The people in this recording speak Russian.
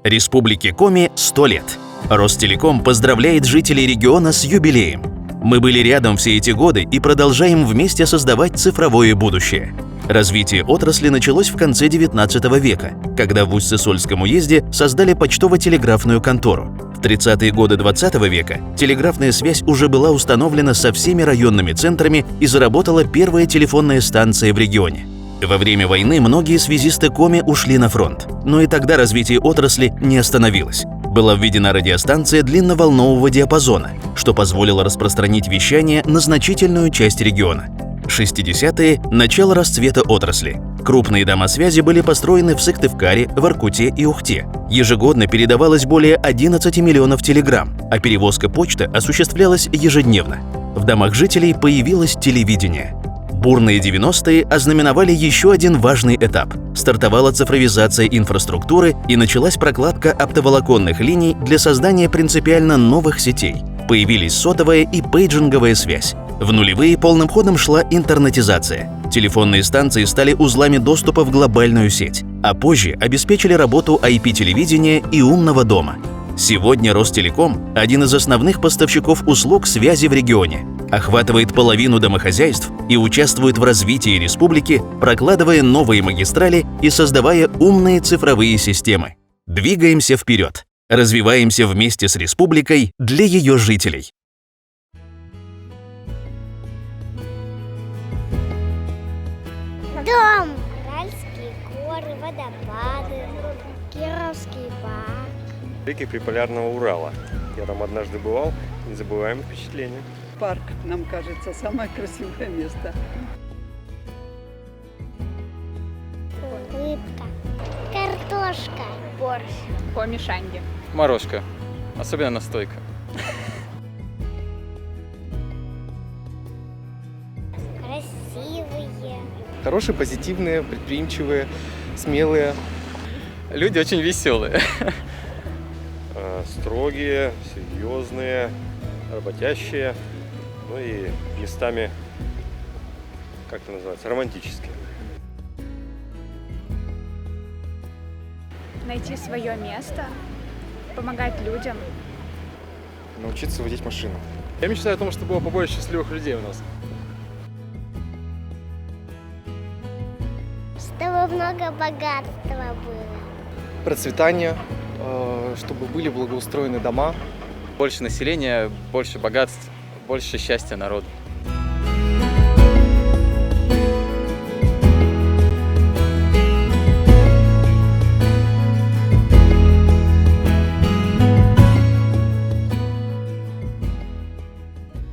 Республике Коми 100 лет. Ростелеком поздравляет жителей региона с юбилеем. Мы были рядом все эти годы и продолжаем вместе создавать цифровое будущее. Развитие отрасли началось в конце XIX века, когда в Усть-Сысольском уезде создали почтово-телеграфную контору. В 30-е годы XX века телеграфная связь уже была установлена со всеми районными центрами и заработала первая телефонная станция в регионе. Во время войны многие связисты Коми ушли на фронт, но и тогда развитие отрасли не остановилось. Была введена радиостанция длинноволнового диапазона, что позволило распространить вещание на значительную часть региона. 60-е – начало расцвета отрасли. Крупные дома связи были построены в Сыктывкаре, Воркуте и Ухте. Ежегодно передавалось более 11 миллионов телеграмм, а перевозка почты осуществлялась ежедневно. В домах жителей появилось телевидение. Бурные 90-е ознаменовали еще один важный этап. Стартовала цифровизация инфраструктуры и началась прокладка оптоволоконных линий для создания принципиально новых сетей. Появились сотовая и пейджинговая связь. В нулевые полным ходом шла интернетизация. Телефонные станции стали узлами доступа в глобальную сеть, а позже обеспечили работу IP-телевидения и умного дома. Сегодня Ростелеком – один из основных поставщиков услуг связи в регионе, охватывает половину домохозяйств и участвует в развитии республики, прокладывая новые магистрали и создавая умные цифровые системы. Двигаемся вперед, развиваемся вместе с республикой для ее жителей. Дом. Уральские горы, водопады, Кировский парк. Реки Приполярного Урала. Я там однажды бывал, незабываемые впечатления. Парк, нам кажется, самое красивое место. Рыбка. Картошка. Борщ. По-мишанге. Морожка, особенно настойка. Красивые. Хорошие, позитивные, предприимчивые, смелые. Люди очень веселые. Строгие, серьезные, работящие, ну и местами, как это называется, романтические. Найти свое место, помогать людям. Научиться водить машину. Я мечтаю о том, чтобы было побольше счастливых людей у нас. Чтобы много богатства было. Процветание, чтобы были благоустроены дома. Больше населения, больше богатств, больше счастья народу.